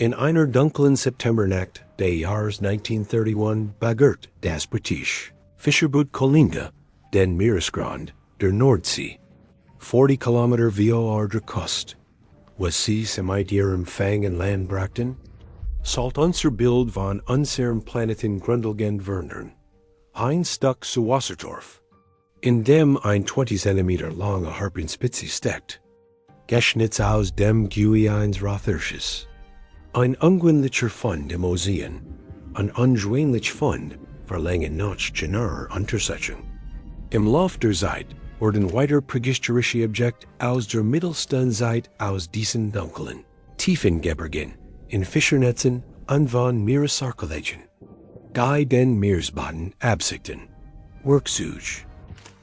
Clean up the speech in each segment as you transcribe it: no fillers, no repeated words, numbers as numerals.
In einer dunklen Septembernacht des Jahres 1931 begert das British Fischerboot Kolinda den Meeresgrund der Nordsee, 40 Kilometer vor der Kust, was sie mit ihrem Fang in Land brachten, sollt unser Bild von unserem Planeten grundlegend verändern. Ein Stück zu Wassertorf, in dem ein 20 cm lange Harpunspitze steckt, geschnitzt aus dem Gui eines Rothirsches. Ein ungewöhnlicher Fund im Ozeanen, ein ungewöhnlicher Fund verlangen nach genauer Untersuchung. Im Lauf der Zeit wurden weiter prähistorische Objekte aus der mittelsten Zeit aus diesen dunklen, tiefen Gebirgen, in Fischernetzen und von Meeresarchäologen, die den Meeresboden absichten, Werkzeuge,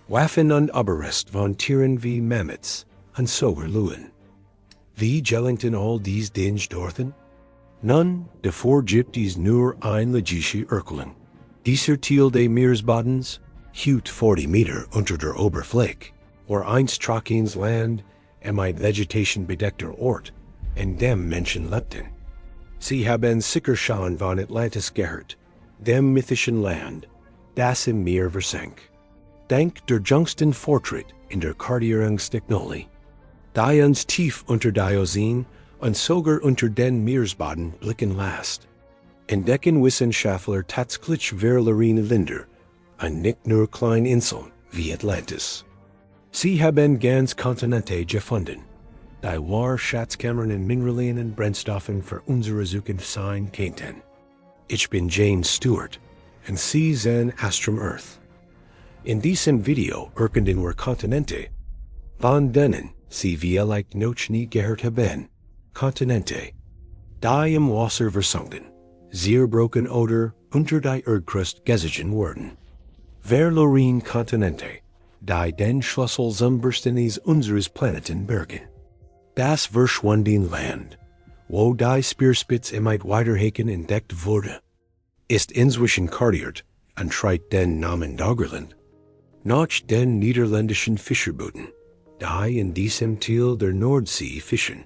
Waffen und Überreste von Tieren wie Mammuts und sogar Löwen. Wie gelangten all dies Dinge dorthin? Nun, davor gibt es nur ein logische Erklärung. Dieser Teil des Meeresbodens, hut 40 Meter unter der Oberfläche, war einst trockenes Land, mit Vegetation bedeckter Ort, in dem Menschen lebten. Sie haben sicher schon von Atlantis gehört, dem mythischen Land, das im Meer versank. Dank der jüngsten Fortschritt in der Kartierungstechnologie, die uns tief unter die Ozeanen und sogar unter den Meeresboden blicken lässt, entdecken Wissenschaftler tatsächlich verlorene Länder und nicht nur kleine Inseln wie Atlantis. Sie haben ganz Kontinente gefunden, die wahre Schatzkammern in Mineralien und Brennstoffen für unsere Zukunft sein könnten. Ich bin James Stewart und Sie sehen Astrum Earth. In diesem Video erkunden wir Kontinente, von denen Sie vielleicht noch nie gehört haben. Kontinente, die im Wasser versunken, zerbrochen oder unter die Erdkruste gesichert wurden. Verlorene Kontinente, die den Schlüssel zum Verständnis unseres Planeten bergen. Das verschwundene Land, wo die Speerspitze immer weiterhin entdeckt wurde, ist inzwischen kartiert und trägt den Namen Doggerland. Nach den niederländischen Fischerbooten, die in diesem Teil der Nordsee fischen.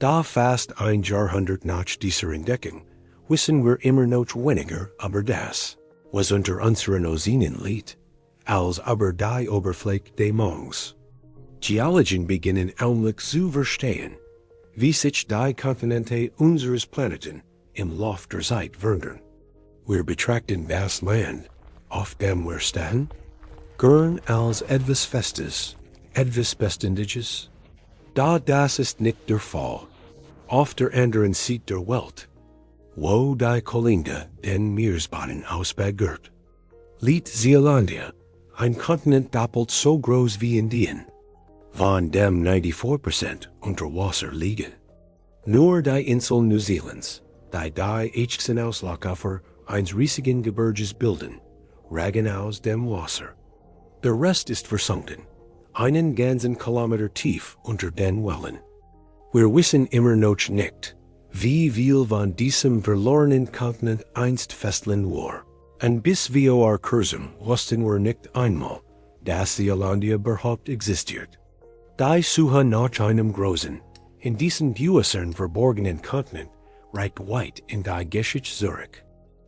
Da fast ein Jahrhundert nach dieser Entdeckung wissen wir immer noch weniger über das, was unter unseren Ozeanen liegt, als über die Oberfläche des Monds. Geologen beginnen allmählich zu verstehen, wie sich die Kontinente unseres Planeten im Lauf der Zeit verändern. Wir betrachten das Land, auf dem wir stehen, gern als etwas Festes, etwas Beständiges. Da das ist nicht der Fall. Auf der anderen Seite der Welt, wo die Kolinda den Meeresboden ausbegert, liegt Zealandia, ein Kontinent doppelt so groß wie Indien, von dem 94% unter Wasser liegen. Nur die Insel Neuseelands, die ächzen Auslaufer eines riesigen Gebirges bilden, ragen aus dem Wasser. Der Rest ist versunken, einen ganzen Kilometer tief unter den Wellen. Wir wissen immer noch nicht, wie viel von diesem verlorenen Kontinent einst Festland war. Und bis wir kurzem wussten wir nicht einmal, dass Zealandia überhaupt existiert. Die Suche nach einem großen, in diesen Gewässern verborgenen Kontinent reicht weit in die Geschichte zurück.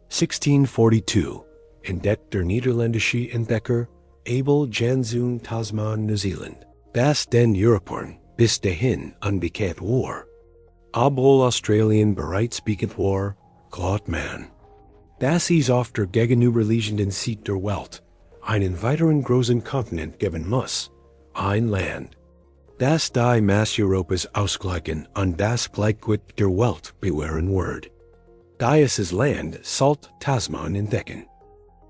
1642 entdeckt der niederländische Entdecker Abel Janszoon Tasman, Neuseeland, das den Europäern bis dahin unbekannt war. Obwohl Australien bereits bekannt war, glaubt man, dass es auf der gegenüberliegenden Seite der Welt einen weiteren großen Kontinent geben muss, ein Land, das die Masse Europas ausgleichen und das Gleichgewicht der Welt bewahren wird. Dieses Land sollte Tasman entdecken.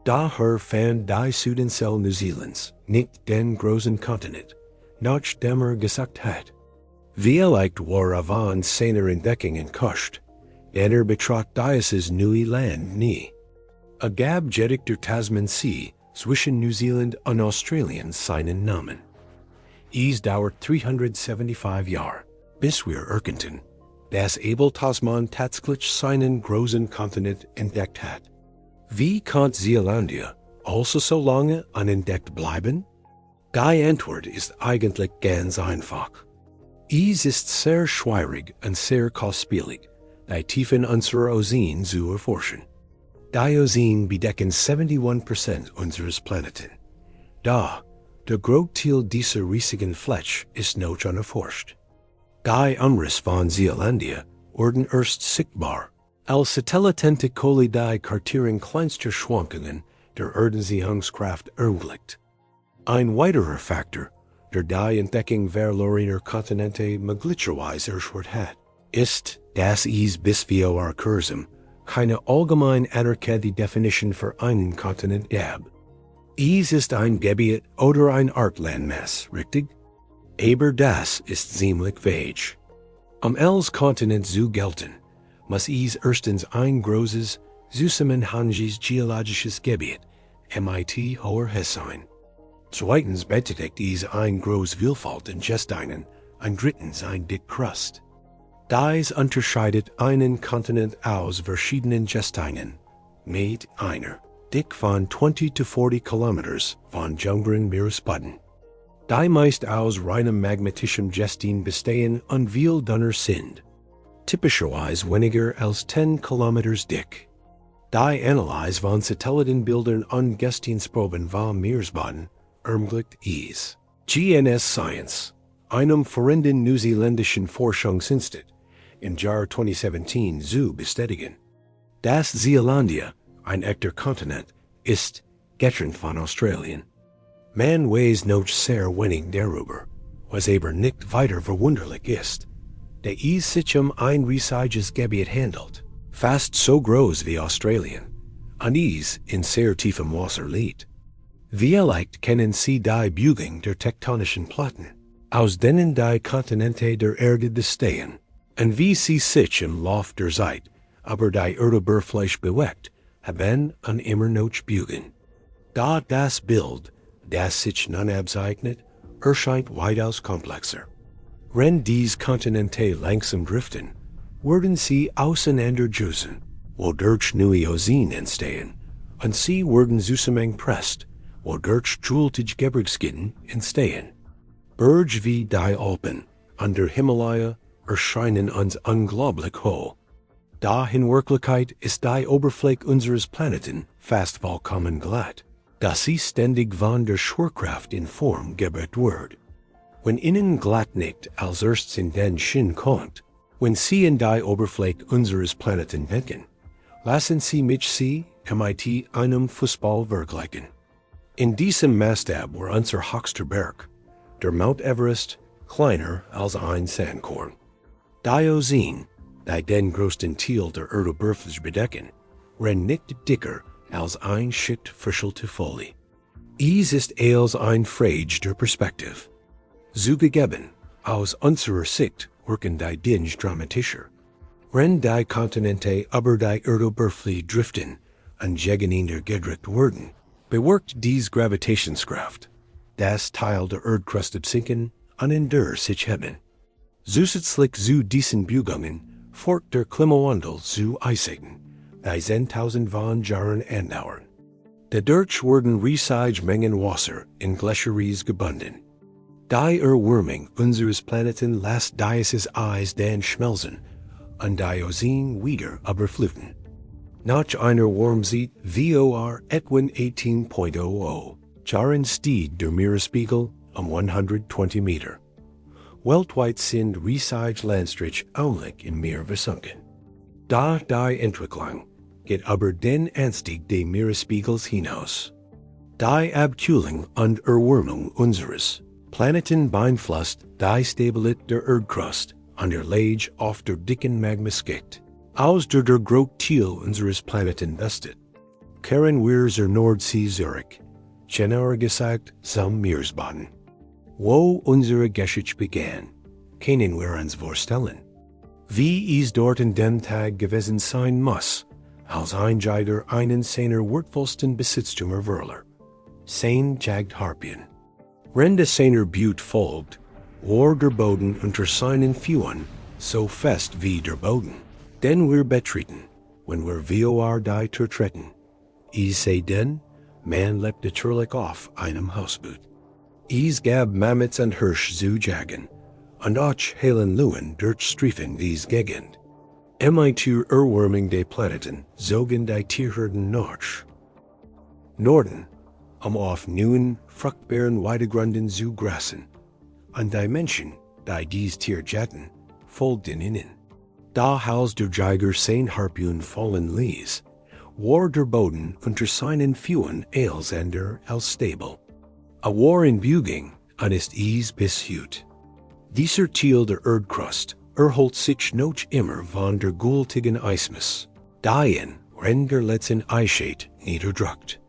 Daher fand die Südinsel Neuseelands nicht den großen Kontinent, nach dem gesagt hat. Vielleicht war von seiner Entdeckung enttäuscht, denn betrat dieses neue Land nie. Gab jedigt der Tasmansee zwischen Neuseeland und Australien seinen Namen. Es dauert 375 Jahre, bis wir erkannten, dass Abel Tasman tatsächlich seinen großen Kontinent entdeckt hat. Wie konnte Zealandia also so lange unentdeckt bleiben? Die Antwort ist eigentlich ganz einfach. Es ist sehr schwierig und sehr kostspielig, die tiefen unserer Ozeanen zu erforschen. Die Ozeanen bedecken 71% unseres Planeten. Da, der Großteil dieser riesigen Fläche ist noch unerforscht. Die Umriss von Zealandia wurden erst sichtbar, als Satellitente die Kartierung kleinster Schwankungen der Erdenziehungskraft ermöglicht. Ein weiterer Faktor, der die Entdeckung verlorener Kontinente möglicherweise erschwert hat, ist, dass es bis vor kurzem keine allgemein anerkannte Definition für einen Kontinent gab. Es ist ein Gebiet oder eine Art Landmasse, richtig? Aber das ist ziemlich vage. Als Kontinent zu gelten, muss es erstens ein großes, zusammenhängiges geologisches Gebiet, mit hoher sein. Zweitens bedeckt es eine große Vielfalt in Gesteinen, und drittens ein Dickkrust. Dies unterscheidet einen Kontinent aus verschiedenen Gesteinen, mit einer Dick von 20 to 40 Kilometers von jüngeren Meeresboden. Die meist aus reinem magmatischem Gestein bestehen und viel dünner sind, typischerweise weniger als 10 Kilometers dick. Die Analyse von Satellitenbildern und Gesteinsproben vom Meeresboden ermöglicht es, GNS Science, einem führenden neuseeländischen Forschungsinstitut, im Jahr 2017 zu bestätigen. Das Zealandia, ein echter Kontinent, ist, getrennt von Australien. Man weiß noch sehr wenig darüber, was aber nicht weiter verwunderlich ist, da es sich ein riesiges Gebiet handelt, fast so groß wie Australien, und es in sehr tiefem Wasser liegt. Vielleicht kennen Sie die Beugung der tektonischen Platten, aus denen die Kontinente der Erde bestehen, und wie sie sich im Lauf der Zeit, aber die Erdoberfläche bewegt, haben und immer noch beugen. Da das Bild, das sich nun abzeichnet, erscheint weitaus komplexer. Wenn dies Kontinente langsam driften, werden sie auseinandergestoßen, wodurch neue Ozeanen entstehen, und sie werden zusammengepresst, wodurch schultige Gebirgsketten entstehen. Berge wie die Alpen und der Himalaya erscheinen uns unglaublich hoch. Da in Wirklichkeit ist die Oberfläche unseres Planeten fast vollkommen glatt, dass sie ständig von der Schwerkraft in Form gebracht wird. Wenn ihnen glatt nicht als erstes in den Sinn kommt, wenn sie in die Oberfläche unseres Planeten denken, lassen sie mich sie mit einem Fußball vergleichen. In diesem Maßstab war unser höchster Berg, der Mount Everest, kleiner als ein Sandkorn. Die Ozeanen, die den größten Teil der Erdoberfläche bedecken, waren nicht dicker als ein Schicht verschluckte Folie. Es ist als ein Frage der Perspektive. Zugegeben, aus unserer Sicht wirken die Dinge dramatischer. Wenn die Kontinente über die Erdoberfläche driften und gegeneinander gedrückt werden, bewirkt dies Gravitationskraft, das Teil der Erdkruste sinken und in der sich heben. Zusätzlich zu diesen Beugungen folgt der Klimawandel zu Eisheiten, die 10.000 von Jahren andauern. Dadurch werden riesige Mengen Wasser in Gletscherries gebunden. Die Erwärmung unseres Planeten lässt dieses Eis dann schmelzen und die Ozeanen wieder überfluten. Nach einer Warmzeit vor etwa 18.00 Jahren stieg der Meeresspiegel 120 Meter. Weltweit sind riesige Landstriche ähnlich im Meer versunken. Da die Entwicklung geht über den Anstieg des Meeresspiegels hinaus. Die Abkühlung und Erwärmung unseres Planeten beeinflusst die Stabilität der Erdkruste und der Lage auf der dicken Magmaschicht, aus der Großteil unseres Planeten besteht. Kehren wir zur Nordsee zurück, genauer gesagt zum Meeresboden. Wo unsere Geschichte begann, können wir uns vorstellen. Wie es dort in dem Tag gewesen sein muss, als ein Jeder einen seiner wertvollsten Besitztümer verlor. Sein jagt Harpien. Wenn der seiner Butte folgt, war der Boden unter seinen Füßen so fest wie der Boden. Denn wir betreten, wenn wir vor die Tür treten. Ich sei denn, man lebt natürlich auf einem Hausboot. Es gab Mammuts und Hirsch zu jagen, und auch hellen Löwen durchstreifen dies Gegend. MIT Erwärmung der Planeten, zogen die Tierherden nach Norden, auf neuen, fruchtbaren Weidegründen zu grassen, an die Menschen, die dies Tierjaten, folgten ihnen. Da haus der Jäger sein Harpun fallen ließ, war der Boden unter seinen Füßen elsander als Stable. A war in Buging, an ist bis hut. Dieser Teil der Erdkrust erholt sich noch immer von der gültigen Eismes, dahin, wenn der letzten Eiszeit niederdrückt.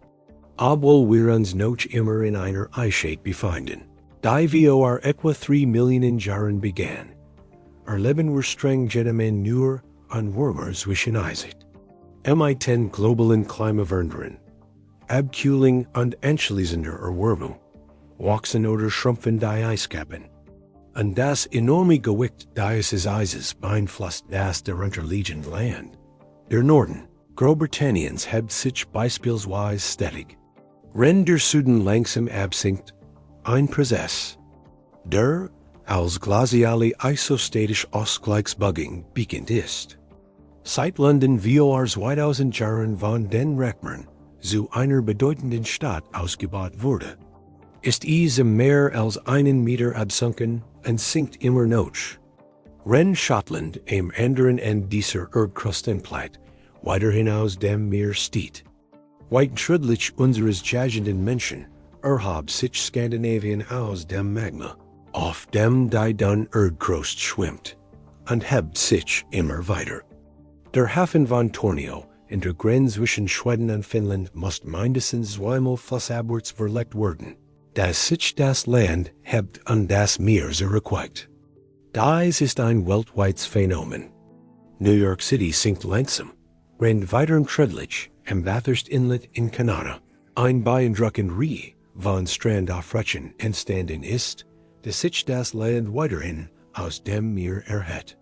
Obwohl wir uns noch immer in einer Eiszeit befinden, die vor etwa 3 Millionen Jahren begann, erleben wir streng genommen nur an Wärmer zwischen Eiszeit. MI10 globalen Klimaveränderungen, Abkühlung und anschließender Erwärmung, wachsen oder schrumpfen die Eiskappen. Und das enorme Gewicht dieses Eises beeinflusst das darunterliegende Land. Der Norden Großbritanniens hebt sich beispielsweise stetig. Wenn der Süden langsam absinkt, ein Prozess, der als glaciale isostatisch Ausgleichsbeugung beginnt ist. Seit London vor 2000 Jahren von den Römern zu einer bedeutenden Stadt ausgebaut wurde, ist es mehr als 1 Meter absunken und sinkt immer noch. Wenn Schottland am anderen Ende dieser Erdkrustenplatte weiter hinaus dem Meer steht, weitschrittlich unseres jagenden Menschen erhob sich Skandinavien aus dem Magma, auf dem die dann Erdkrust schwimmt, und hebt sich immer weiter. Der Hafen von Tornio in der Grenze zwischen Schweden und Finnland muss mindestens zweimal flussabwärts verlegt werden, dass sich das Land hebt und das Meer zurückweicht. Dies ist ein weltweites Phänomen. New York City sinkt langsam, rennt weiter schrittlich am Bathurst Inlet in Kanada. Ein beeindruckend Rie von Strandaufbrüchen entstanden ist, dass sich das Land weiterhin aus dem Meer erhält.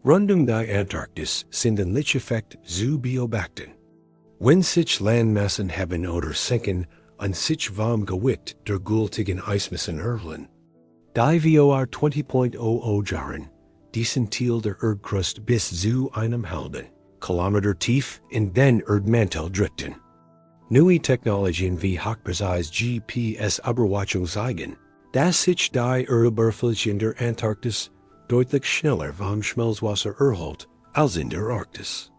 Rund die Antarktis sind ein Lichteffekt zu beobachten. Wenn sich Landmassen heben oder sinken und sich vom Gewicht der gültigen Eismassen erholen, die vor 20.00 Jahren diesen Teil der Erdkrust bis zu einem halben Kilometer tief in den Erdmantel drückten. Neue Technologien wie hochpräzise GPS-Überwachung zeigen, dass sich die Erdoberfläche in der Antarktis deutlich schneller vom Schmelzwasser erholt als in der Arktis.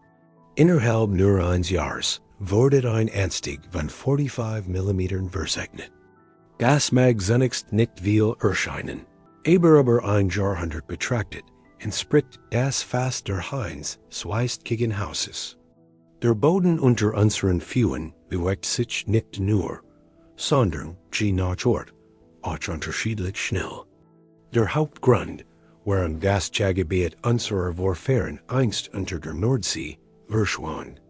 Innerhalb nur eines Jahres wurde ein Anstieg von 45 mm verzeichnet. Das mag zunächst nicht viel erscheinen, aber über ein Jahrhundert betrachtet entspricht das fast der Heinz gegen Hauses. Der Boden unter unseren Füßen bewegt sich nicht nur, sondern je nach Ort auch unterschiedlich schnell. Der Hauptgrund, warum das Gebiet unserer Vorfahren einst unter der Nordsee verschwand,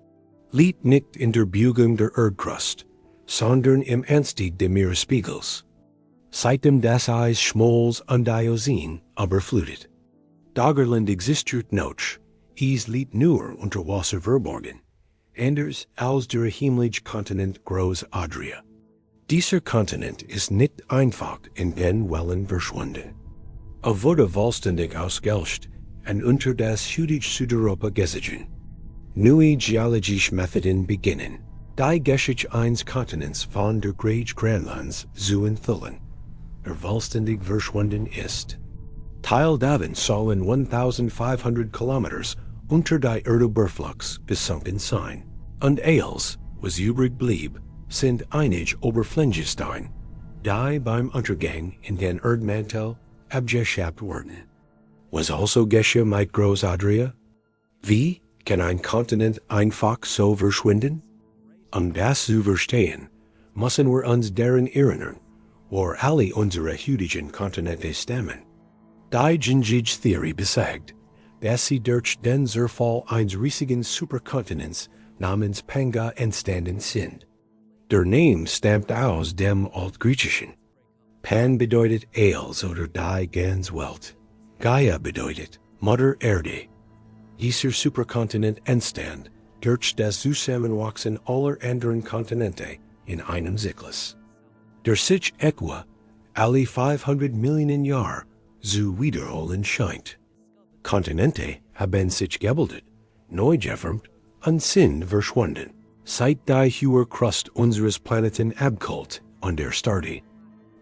liegt nicht in der Beugung der Erdkrust, sondern im Anstieg des Meeresspiegels. Seitdem das Eis schmolz und die Ozeanen überflutet. Dagerland existiert noch, es liegt nur unter Wasser verborgen, anders als der himmlische Kontinent Großadria. Dieser Kontinent ist nicht einfach in den Wellen verschwunden. Wurde vollständig ausgelöscht und unter das heutige Südeuropa gesichert. Neue geologische Methoden beginnen, die Geschichte eines Kontinents von der Großgrönlands zu enthüllen, der vollständig verschwunden ist. Teil davon sollen 1500 Kilometer unter die Erdoberfläche gesunken sein, und alles, was übrig blieb, sind einige Oberflächensteine, die beim Untergang in den Erdmantel abgeschafft wurden. Was also geschah mit Großadria? Wie kann ein Kontinent einfach so verschwinden? Das zu verstehen, müssen wir uns daran erinnern, wo alle unsere heutigen Kontinente stammen. Die Geologie-Theorie besagt, dass sie durch den Zerfall eines riesigen Superkontinents namens Panga entstanden sind. Der Name stammt aus dem Altgriechischen. Pan bedeutet als oder die ganze Welt. Gaia bedeutet Mutter Erde. Dieser Superkontinent entstand durch das Zusammenwachsen aller anderen Kontinente in einem Zyklus, der sich etwa alle 500 Millionen Jahre zu wiederholen scheint. Kontinente haben sich gebildet, neu geformt, sind, verschwunden. Seit Krust unseres Planeten abkult und der Starte.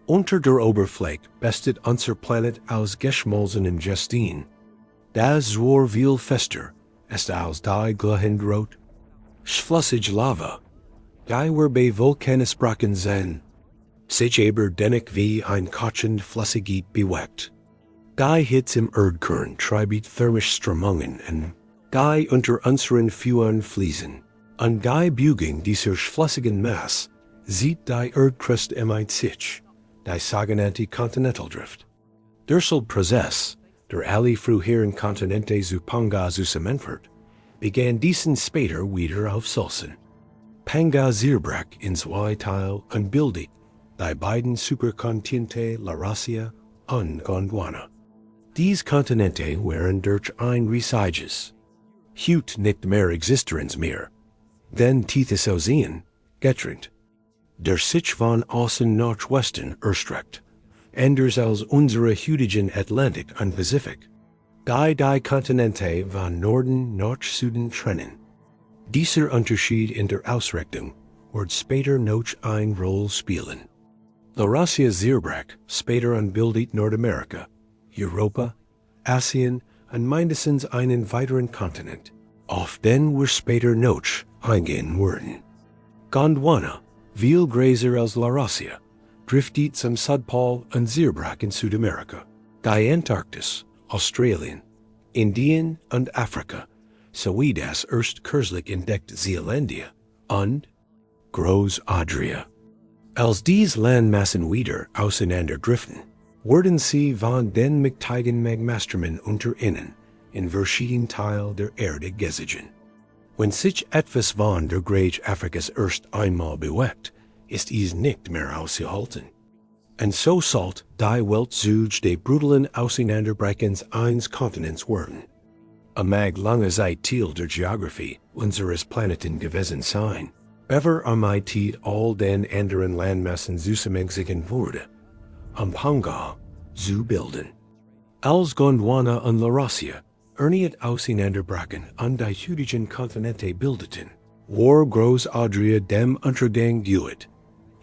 Unter der Oberfläche bestet unser Planet aus Geschmolzen und Gestein. Das Rohr viel fester, ist als die glühend rot. Schflussig Lava, die wir bei Vulkanesbrachen sehen. Sich aber dennoch wie ein kochend Flüssigkeit bewegt. Die Hitze im Erdkern treibt thermisch Strömungen und die unter unseren Füßen fließen. An die Biegung dieser flüssigen Masse sieht die Erdkruste emit sich, die sogenannte Kontinentaldrift. Der Prozess, der alle früheren Kontinente zu Panga zusammenführt, begann diesen später wieder aufzusetzen. Panga zerbrach in zwei Teile und bildet die beiden Superkontinente Laurasia und Gondwana. Diese Kontinente waren durch ein riesiges, heute nicht mehr existierendes Meer, den tiefes Ozean, getrennt. Der sich von Osten nach Westen erstreckt, anders als unsere heutigen Atlantik und Pazifik. Die Kontinente von Norden nach Süden trennen. Dieser Unterschied in der Ausrichtung wird später noch eine Rolle spielen. Laurasia zerbrach später und bildet Nordamerika, Europa, Asien und mindestens einen weiteren Kontinent, auf den wir später noch eingehen werden. Gondwana, viel größer als Laurasia, driftet zum Südpol und zerbrach in Südamerika, die Antarktis, Australien, Indien und Afrika, sowie das erst kürzlich entdeckte Zealandia und Großadria. Als diese Landmassen wieder auseinanderdriften, werden sie von den mächtigen Magmaströmen unter ihnen in verschiedenen Teilen der Erde gesiegt. Wenn sich etwas von der Größe Afrikas erst einmal bewegt, ist es nicht mehr auszuhalten. Und so sollt die Welt zu des brutalen Auseinanderbrechens eines Kontinents werden. Mag lange Zeit Teil der Geografie unseres Planeten gewesen sein, ever mit all den anderen Landmassen zusammengezogen wurde, Panga zu bilden. Als Gondwana und Laurasia erneut auseinanderbrechen und die heutigen Kontinente bildeten, war Großadria dem Untergang geweiht.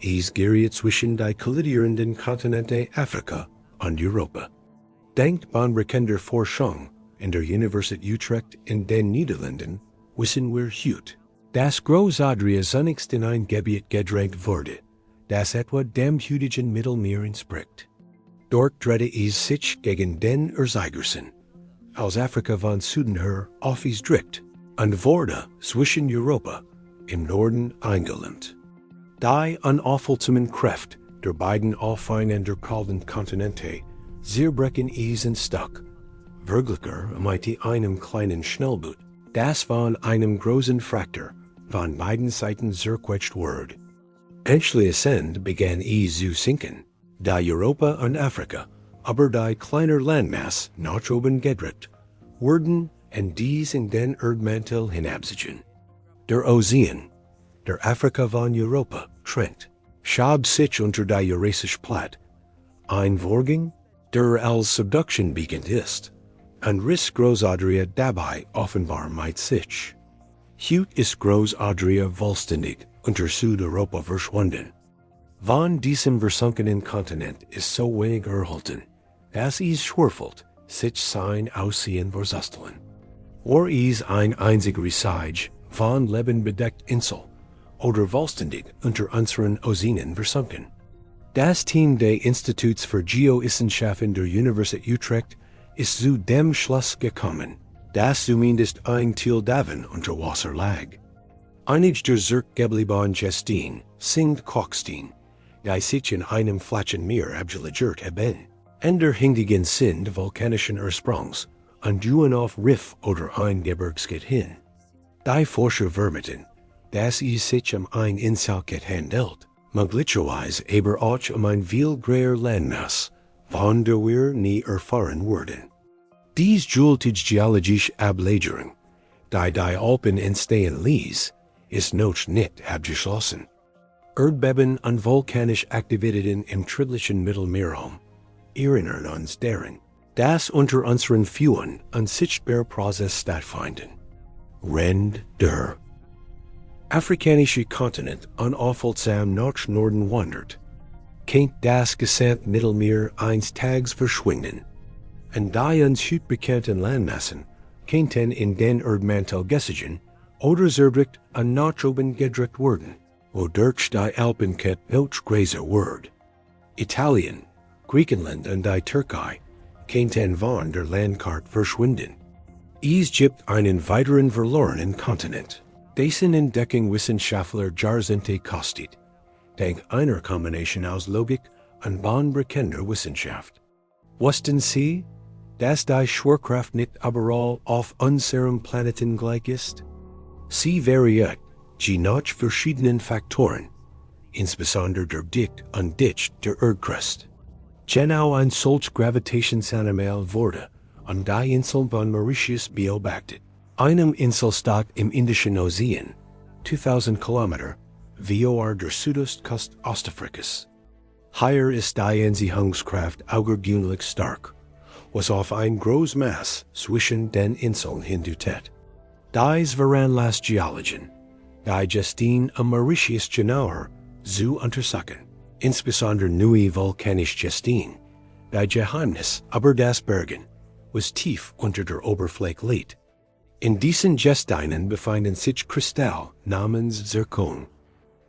Es geriet zwischen die kollidierenden Kontinente Afrika und Europa. Dank bahnbrechender Forschung in der Universität Utrecht in den Niederlanden wissen wir heute, dass Großadria zunächst in ein Gebiet gedrängt wurde, das etwa dem heutigen Mittelmeer entspricht. Dort drehte es sich gegen den Erzeugersen, als Afrika von Süden her auf es drückt, und wurde zwischen Europa im Norden eingelemmt. Die unaufhaltsamen Kräfte der beiden aufeinanderprallenden Kontinente zerbrechen es in Stück, wirklicher mit einem kleinen Schnellboot, das von einem großen Frachter von beiden Seiten zerquetscht wurde. Anschließend begann es zu sinken, da Europa und Afrika, aber die kleiner Landmasse nach oben gedrückt wurden und dies in den Erdmantel hinabsiegen. Der Ozean, der Afrika von Europa trennt, schob sich unter die Eurasische Platte, ein Vorgang, der als Subduction bekannt ist, und riss Großadria dabei offenbar mit sich. Heute ist Großadria vollständig unter Südeuropa verschwunden. Von diesem versunkenen Kontinent ist so wenig erhalten, dass es schwerfällt, sich sein Aussehen vorzustellen. War es ein einzig riesig, von Leben bedeckt Insel, oder vollständig unter unseren Ozeanen versunken. Das Team des Instituts für Geowissenschaften der Universität Utrecht ist zu dem Schluss gekommen, dass zumindest ein Teil davon unter Wasser lag. Einige der zurückgebliebenen Gestein sind Kalkstein, die sich in einem flachen Meer abgelagert haben. Andere hingegen sind vulkanischen Ursprungs und deuten auf Riff oder ein Gebirgsket hin. Die Forscher vermuten, dass es sich ein Inselket handelt, möglicherweise aber auch ein viel größer Landmasse, von der wir nie erfahren werden. Dies jultige geologische Ablagerung, die Alpen entstehen ließ, ist noch nicht abgeschlossen. Erdbeben und vulkanische Aktivitäten im tropischen Mittelmeerraum erinnern uns daran, dass unter unseren Füßen ein sichtbarer Prozess stattfinden. Rend der afrikanische Kontinent unaufhaltsam nach Norden wandert. Kennt das Gesamt Mittelmeer einst tags verschwunden. Und die uns hüt bekannten Landmassen, kennten in den Erdmantel gesigen, oder zerdrückt an nach oben gedrückt worden, wodurch die Alpenkette noch größer word. Italien, Griechenland und die Türkei, kennten von der Landkarte verschwunden. Es gibt einen weiteren verlorenen Kontinent, dessen Entdeckung Wissenschaftler Jahrzehnte kostet, dank einer Kombination aus Logik und bahnbrechender Wissenschaft. Wussten Sie, dass die Schwerkraft nicht überall auf unserem Planeten gleich ist? Sie variiert, je nach verschiedenen Faktoren, insbesondere der Dicht und Dichte der Erdkruste. Genau ein solch Gravitationsanomal wurde an die Insel von Mauritius beobachtet, einem Inselstaat im Indischen Ozean, 2000 Kilometer, vor der Südostküste Ostafrikas. Hier ist die Anziehungskraft außergewöhnlich stark, was auf ein Großmaß zwischen den Inseln hindeutet. Dies veranlasst Geologen, die Gesteine am Mauritius genauer zu untersuchen, insbesondere neue volkanische Gesteine, die Geheimnis über das Bergen, was tief unter der Oberfläche liegt. In diesen Gesteinen befinden sich Kristalle namens Zirkon.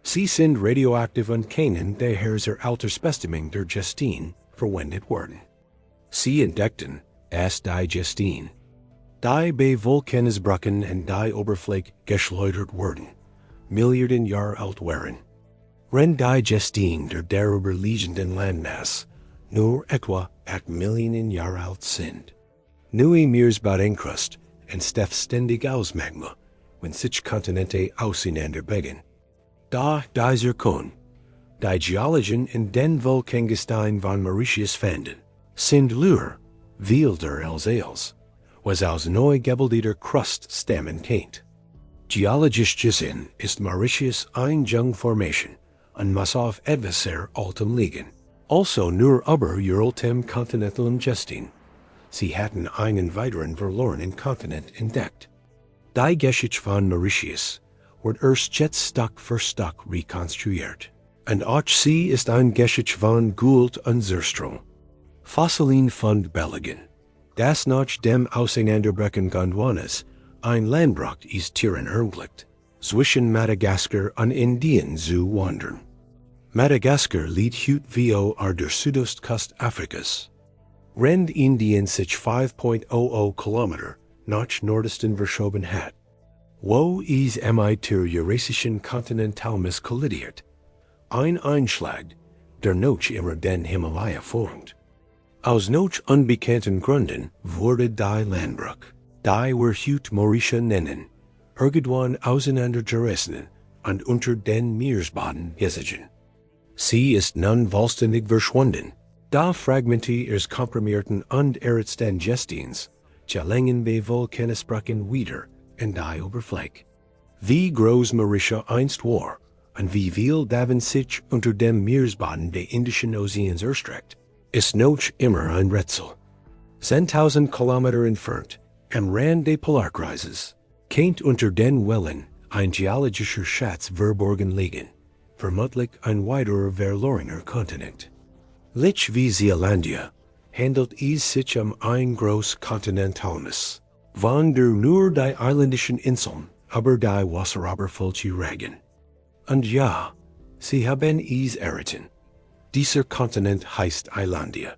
Sie sind radioaktiv und können daher sehr alte Specimen der Gesteine verwendet werden. Sie entdeckten, dass die Gesteine, die bei Vulkanisbrüchen und die Oberfläche geschleudert wurden, Milliarden Jahre alt waren. Wenn die Gesteine der darüber liegenden Landmasse nur etwa 8 Millionen Jahre alt sind. Neue Meeresbodenkruste entsteht ständig aus Magma, wenn sich Kontinente auseinanderbewegen. Da die Zirkon, die Geologen in den Vulkangestein von Mauritius fanden, sind Lure, wilder als Els, was aus neu gebildeter Krust stammen kennt. Geologisch gesehen ist Mauritius ein Jungformation und muss auf etwas sehr altem liegen. Also nur über uraltem kontinentalem Gestein. Sie hatten einen weiteren verlorenen Kontinent entdeckt. Die Geschichte von Mauritius wird erst jetzt Stück für Stück rekonstruiert. Und auch sie ist ein Geschichte von Gould und Zerström. Fossilien-Fund belegen, dass nach dem Auseinanderbrechen Gondwanas ein Landbruch ist Tieren ermöglicht, zwischen Madagaskar und Indien zu wandern. Madagaskar liegt heute vor der Südostküste Afrikas. Rend Indien sich 5,00 Kilometer nach Nordosten verschoben hat. Wo es mit der eurasischen Kontinentalmasse kollidiert. Ein Einschlag, der noch immer den Himalaya formt. Aus noch unbekannten Gründen wurde die Landbruch, die wir heute Mauritia nennen, irgendwann auseinandergerissen und unter den Meeresboden gesiegen. Sie ist nun vollständig verschwunden, da Fragmente ihres komprimierten und erhitzten Gesteins gelangen bei Vulkanisbrüchen wieder in die Oberfläche. Wie groß Mauritia einst war und wie viel davon sich unter dem Meeresboden des Indischen Ozeans erstreckt, ist noch immer ein Rätsel. 10.000 Kilometer entfernt, am Rand des Polarkreises, kennt unter den Wellen ein geologischer Schatz verborgen liegen, vermutlich ein weiterer verlorener Kontinent. Lich wie Zealandia handelt es sich ein groß Kontinentalmasse, von der nur die isländischen Inseln über die Wasseroberfläche ragen. Und ja, sie haben es erraten. Dieser Kontinent heißt Islandia.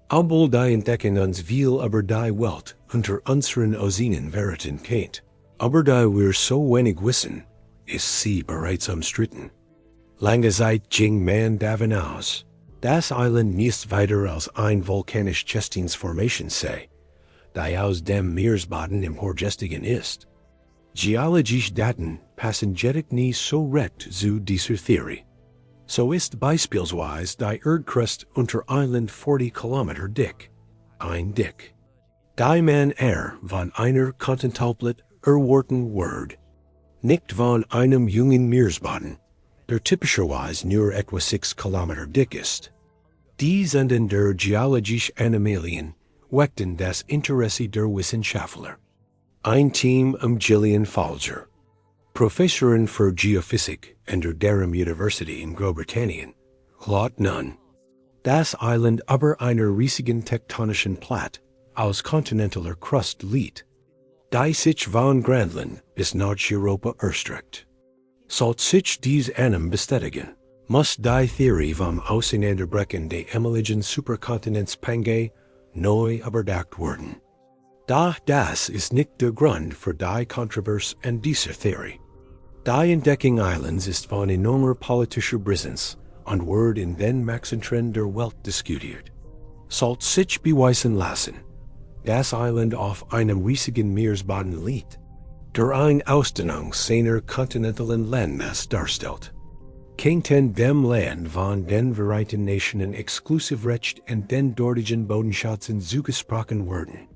Obwohl die Entdeckung uns viel über die Welt unter unseren Ozeanen verraten kennt, aber da wir so wenig wissen, ist sie bereits umstritten. Lange Zeit ging man davon aus, dass Island nichts weiter als ein vulkanisch Gesteinsformation sei, die aus dem Meeresboden emporgestiegen ist. Geologische Daten passen jedoch nie so recht zu dieser Theorie. So ist beispielsweise die Erdkruste unter Island 40 Kilometer dick, ein dick. Die man von einer Kontinentalplatte erwarten wird, nicht von einem jungen Meeresboden, der typischerweise nur etwa 6 Kilometer dick ist. Die Senden der geologischen Anomalien weckten das Interesse der Wissenschaftler. Ein Team Gillian Falger, Professorin für Geophysik an der Durham University in Großbritannien, Lot Nun. Das Island über einer riesigen tektonischen Platte aus kontinentaler Krust liegt. Die sich von Grönland bis Nordeuropa erstreckt. Sollte sich dies einem bestätigen, muss die Theorie vom Auseinanderbrechen der ehemaligen Superkontinentspange neu überdacht werden. Doch das ist nicht der Grund für die Kontroverse an dieser Theorie. Die Entdeckung Islands ist von enormer politischer Brisanz und wird in den Maxentren der Welt diskutiert. Sollte sich beweisen lassen, das Island auf einem riesigen Meeresboden liegt, der eine Ausdehnung seiner kontinentalen Landmasse darstellt. Kenten dem Land von den Vereinten Nationen Exklusivrecht und den dortigen Bodenschatzen zugesprochen werden.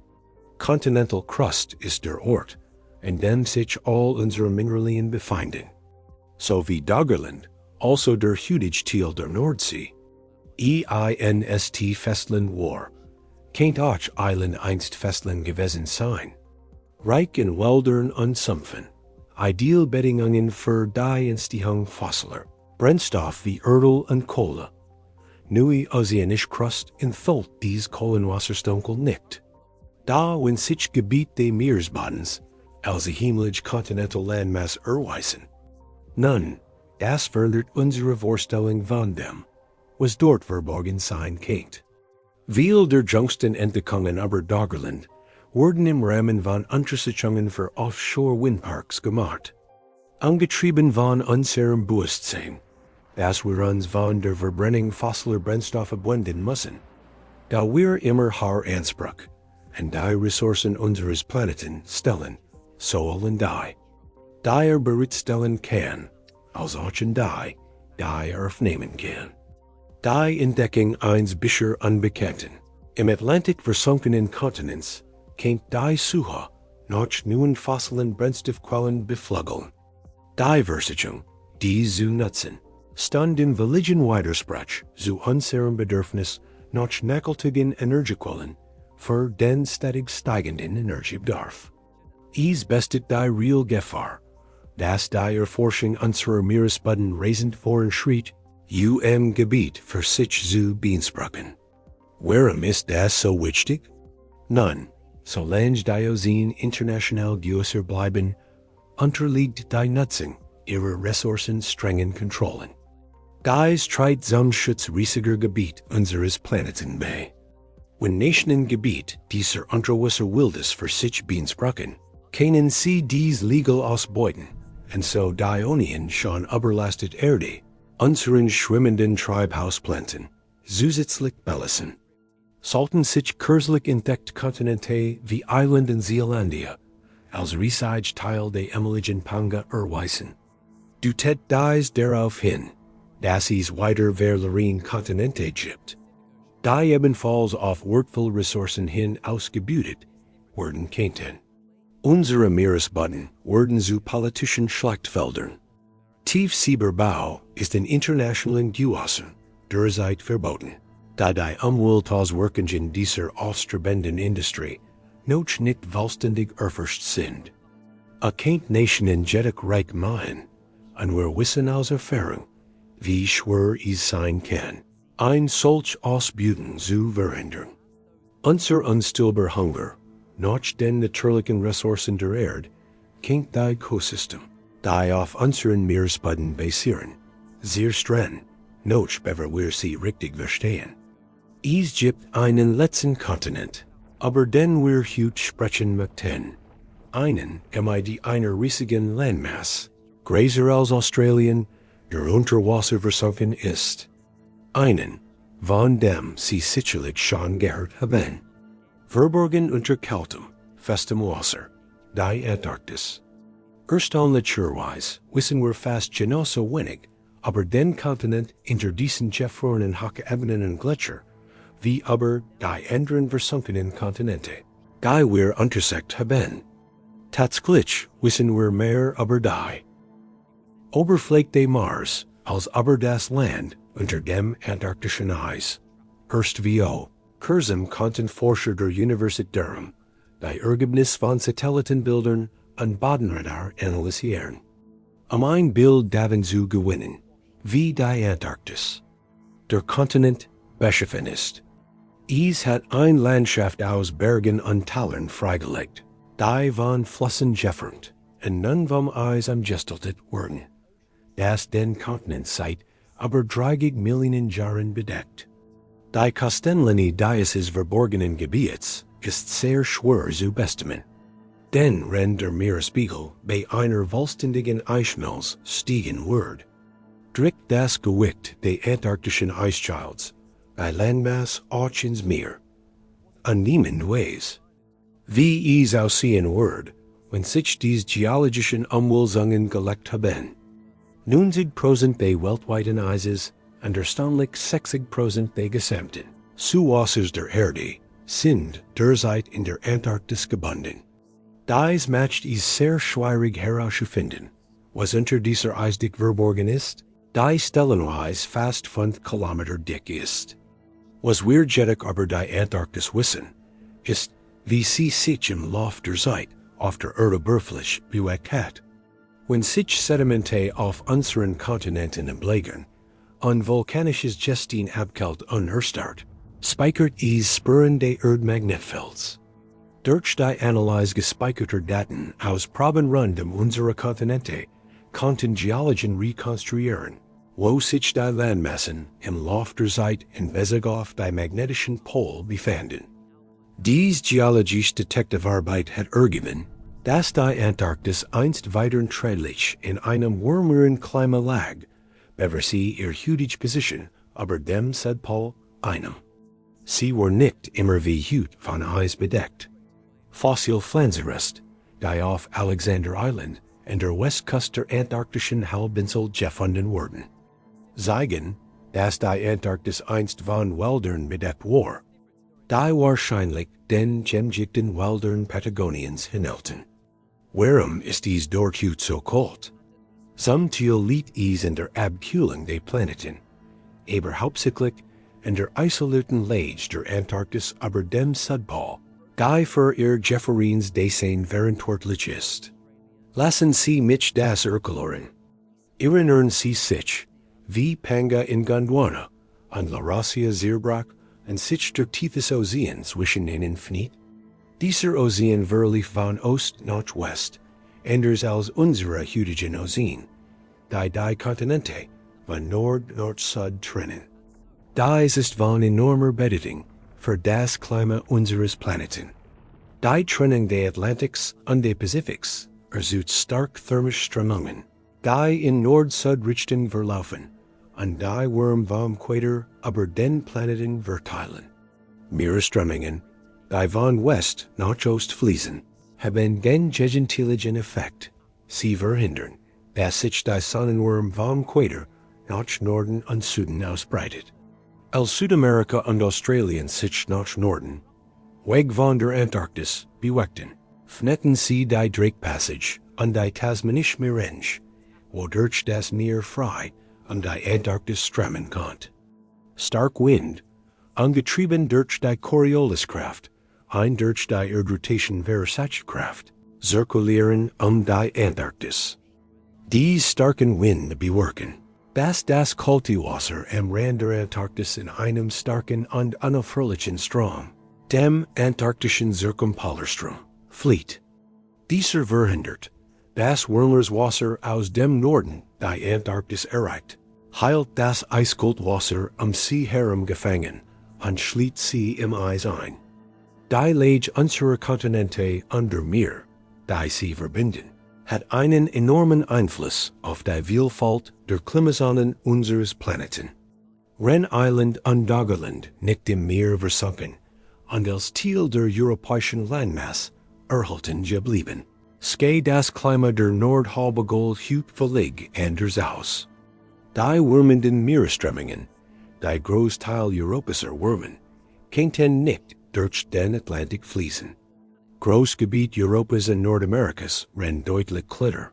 Continental Crust ist der Ort, an dem sich all unsere Mineralien befinden. So wie Doggerland, also der heutige Teil der Nordsee, einst Festland war, kennt auch Island einst Festland gewesen sein. Reich in Wäldern und Sümpfen, ideal Bedingungen für die Entstehung fossiler Brennstoff wie Erdöl und Kohle. Neue ozeanische Krust enthält dies Kohlenwasserstückel nicht. Da wenn sich Gebiet des Meeresbodens als himmlische kontinental Landmasse erweisen. Nun, das fördert unsere Vorstellung von dem, was dort verborgen sein kennt. Viele der jüngsten Entdeckungen über Doggerland wurden im Rahmen von Untersuchungen für Offshore-Windparks gemacht. Angetrieben von unserem Bewusstsein, dass wir uns von der Verbrennung fossiler Brennstoffe wenden müssen, da wir immer höher Anspruch an die Ressourcen unseres Planeten stellen, sollen die bereitstellen kann, als auch die aufnehmen kann. Die Entdeckung eines bisher unbekannten, im Atlantik versunkenen Kontinents, kennt die Suche nach neuen fossilen Brennstoffquellen beflügeln. Die Versuchung, die zu nutzen, stand im völligen Widerspruch zu unserem Bedürfnis nach nachhaltigen Energiequellen für den stetig steigenden Energiebedarf. Es besteht die real Gefahr, dass die Erforschung unserer Meeresboden rasend voranschreitet, Gebiet für sich zu beanspruchen. Warum ist das so wichtig? Nun, solange die Ozeanen international Gewässer bleiben, unterliegt die Nutzung ihrer Ressourcen strengen Kontrollen. Dies trägt zum Schutz riesiger Gebiet unseres Planeten bei. Wenn Nationen Gebiet dieser Unterwasserwildes für sich beanspruchen, können sie dies legal ausbeuten, und so die ohnehin schon überlastet Erde, unseren schwimmenden Treibhausplaneten, zusätzlich belassen. Sollten sich kürzlich entdeckt Kontinente wie Irland und Zeelandia als riesig Teil der ehemaligen Pange erweisen. Deutet dies darauf hin, dass es weiter verlorenen Kontinente gibt, die ebenfalls auf wertvolle Ressourcen hin ausgebutet werden könnten. Unsere Meeresboden werden zu politischen Schlachtfeldern. Tiefseebau ist in internationalen Gewässern derzeit verboten, da die Umweltauswirkungen dieser aufstrebenden Industrie noch nicht vollständig erforscht sind. Erkennt Nationen jedoch reich machen, und wir wissen aus Erfahrung, wie schwer es sein kann, ein solch Ausbeutung zu verhindern. Unser unstillbar Hunger nach den natürlichen Ressourcen der Erde kennt die Ökosystem, die auf unseren Meeresboden basieren, sehr streng, noch bevor wir sie richtig verstehen. Es gibt einen letzten Kontinent, über den wir heute sprechen möchten. Einen, die einer riesigen Landmasse, größer als Australien, der unter Wasser versunken ist. Einen, von dem sie sicherlich schon gehört haben. Verborgen unter kaltem, festem Wasser, die Antarktis. Erstaunlicherweise wissen wir fast genauso wenig über den Kontinent hinter diesen gefrorenen Hochebenen und Gletscher, wie über die anderen versunkenen Kontinente, die wir untersucht haben. Tatsächlich wissen wir mehr über die Oberfläche des Mars als über das Land unter dem antarktischen Eis. Erst wie kurzem konnten Forscher der Universität Durham die Ergebnis von Satellitenbildern und Bodenradar analysieren. Ein Bild davon zu gewinnen, wie die Antarktis, der Kontinent, beschaffen ist. Es hat ein Landschaft aus Bergen und Tälern freigelegt, die von Flüssen gefärbt und nun vom Eis umgestaltet wurden, das den Kontinent seit über 30 Millionen Jahren bedeckt. Die Kostenlinie dieses verborgenen Gebiets ist sehr schwer zu bestimmen. Denn wenn der Meeresspiegel bei einer vollständigen Eisschmelze stiegen wird, drückt das Gewicht des antarktischen Eisschilds die Landmasse auch ins Meer. Annehmend Weise. Wie es aussehen wird, wenn sich diese geologischen Umwälzungen gelegt haben. 90% der weltweiten Eises und erstaunlich 60% der gesamten Zuwassers der Erde sind derzeit in der Antarktis gebunden. Dies macht es sehr schwierig herauszufinden, was unter dieser Eisdick verborgen ist, die stellenweise fast 5 Kilometer dick ist. Was wir jedoch über die Antarktis wissen, ist, wie sie sich im Lauf der Zeit auf der Erde beruflich bewegt hat. Wenn sich Sedimente auf unseren Kontinenten ablegen und vulkanisches Gestein abkalt unerstarrt, speichert es Spuren des Erdmagnetfelds. Durch die Analyse gespeicherter Daten aus Proben rund unserer Kontinente konnten Geologen rekonstruieren, wo sich die Landmassen im Lauf der Zeit in Bezug auf die magnetischen Pol befanden. Diese geologische Detektivarbeit hat ergeben, dass die Antarktis einst weiter nördlich in einem wärmeren Klima lag, bevor sie ihre heutige Position über dem Südpol einnahm. Sie war nicht immer wie heute von Eis bedeckt. Fossil Pflanzenreste, die auf Alexander Island an der Westküste der antarktischen Halbinsel gefunden wurden, zeigen, dass die Antarktis einst von Wäldern bedeckt war, die wahrscheinlich den gemgichten Wäldern Patagoniens hinelten. Warum ist es dort heute so kalt? Zum Teil liegt es in der Abkühlung der Planeten, aber hauptsächlich in der isolierten Lage der Antarktis über dem Südpol, die für ihr Jefferins Dasein verantwortlich ist. Lassen Sie mich das erklären. Erinnern Sie sich, wie Panga in Gondwana und La Russia Zerbrach und sich der Tiefe des Ozeans zwischen ihnen findet? Dieser Ozean verlief von Ost nach West, anders als unsere heutigen Ozean, die Kontinente von Nord nach Süd trennen. Dies ist von enormer Bedeutung für das Klima unseres Planeten. Die Trennung des Atlantiks und des Pazifiks erzeugt stark thermische Strömungen, die in Nord-Süd-Richtung verlaufen und die Wurm vom Äquator über den Planeten verteilen. Meeresströmungen, die von West nach Ost fließen, haben den gegenteiligen Effekt. Sie verhindern, dass sich der Sonnenwurm vom Äquator nach Norden und Süden ausbreitet. Als Südamerika und Australien sich nach Norden, weg von der Antarktis, bewegten, fnetten sie die Drake-Passage und die Tasmanische Meerenge, wodurch das Meer frei und die Antarktis strömen konnte. Stark Wind, angetrieben durch die Corioliskraft, und durch die Erdrotation Versacekraft, zirkulieren die Antarktis. Diese starken Winde bewirken, dass das kalte Wasser am Rand der Antarktis in einem starken und unaufhörlichen Strom, dem antarktischen Circumpolarstrom, flieht. Dieser verhindert, dass wärmeres Wasser aus dem Norden die Antarktis erreicht, hält das eiskalte Wasser See herum gefangen und schließt sie im Eis ein. Die Lage unserer Kontinente und Meer, die sie verbinden, hat einen enormen Einfluss auf die Vielfalt der Klimazonen unseres Planeten. Wenn Island und Doggerland nicht im Meer versunken und als Teil der europäischen Landmasse erhalten geblieben, steht das Klima der Nordhalbkugel heute völlig anders aus. Die wärmenden Meeresströmungen, die Großteil Europas erwärmen, könnten nicht durch den Atlantik fließen. Großgebiet Europas und Nordamerikas rennt deutlich kälter.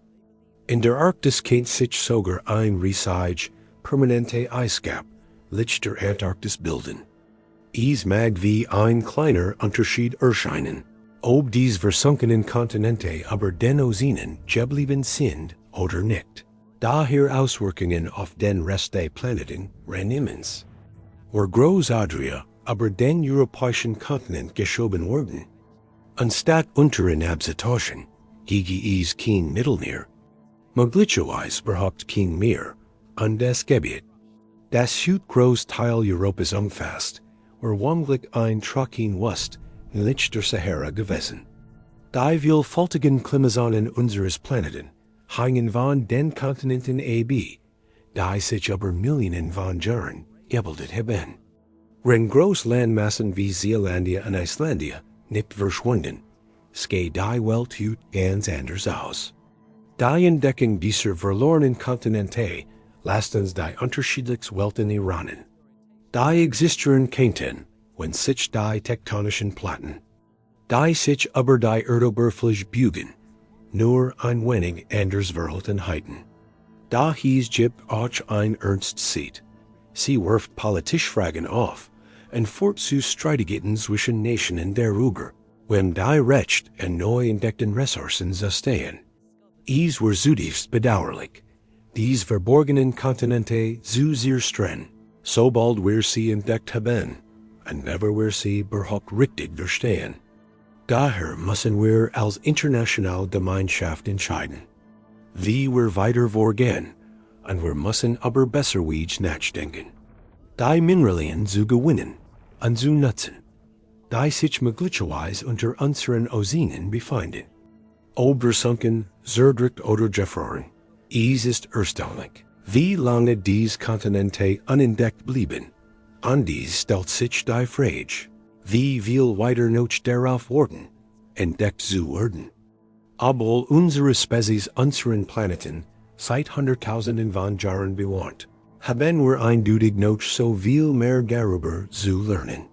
In der Arktis kennt sich sogar ein riesige, permanente Eisgap licht der Antarktis bilden. Es mag wie ein kleiner Unterschied erscheinen, Ob dies versunkenen Kontinente aber den Ozeanen geblieben sind, oder nicht. Daher Auswirkungen auf den Rest der Planeten immens. Groß Adria, aber den europäischen Kontinent geschoben worden. Anstatt unteren abzutauschen, gigi es kein Mittelmeer. Möglicherweise überhaupt kein Meer, an das Gebiet. Das Großteil Europas umfasst, womöglich ein Trocken West, nicht der Sahara gewesen. Die vielfältigen Klimazonen unseres Planeten hängen von den Kontinenten ab, die sich über Millionen von Jahren gebildet haben. Wenn große Landmassen wie Zeelandia und Islandia nicht verschwunden, sähe die Welt heute ganz anders aus. Die Entdeckung dieser verlorenen Kontinente lässt uns die unterschiedlichsten Welten erahnen. Die existieren könnten, wenn sich die tektonischen Platten, die sich über die Erdoberfläche bügen, nur ein wenig anders Verhaltenheiten. Da hies gibt auch ein Ernst sieht. Sie wirft politisch Fragen auf und führt zu Streitigkeiten zwischen Nationen darüber, wem die Recht und neu entdeckten Ressourcen stehen. Es war zutiefst bedauerlich, dies verborgenen Kontinente zu sehr streng, sobald wir sie entdeckt haben, und never wir sie überhaupt richtig verstehen. Daher müssen wir als internationale Gemeinschaft entscheiden, wie wir weiter vorgehen, und wir müssen aber besser nachdenken. Die Mineralien zu gewinnen und zu nutzen, die sich möglicherweise unter unseren Ozeanen befinden. Ob versunken, zerdrückt oder verloren, es ist erstaunlich, wie lange dies Kontinente unentdeckt blieben. Und dies stellt sich die Frage, wie viel weiter noch darauf warten, entdeckt zu werden. Obwohl unsere Spezies unseren Planeten seit Hunderttausenden von Jahren bewohnt, haben wir eindeutig noch so viel mehr darüber zu lernen.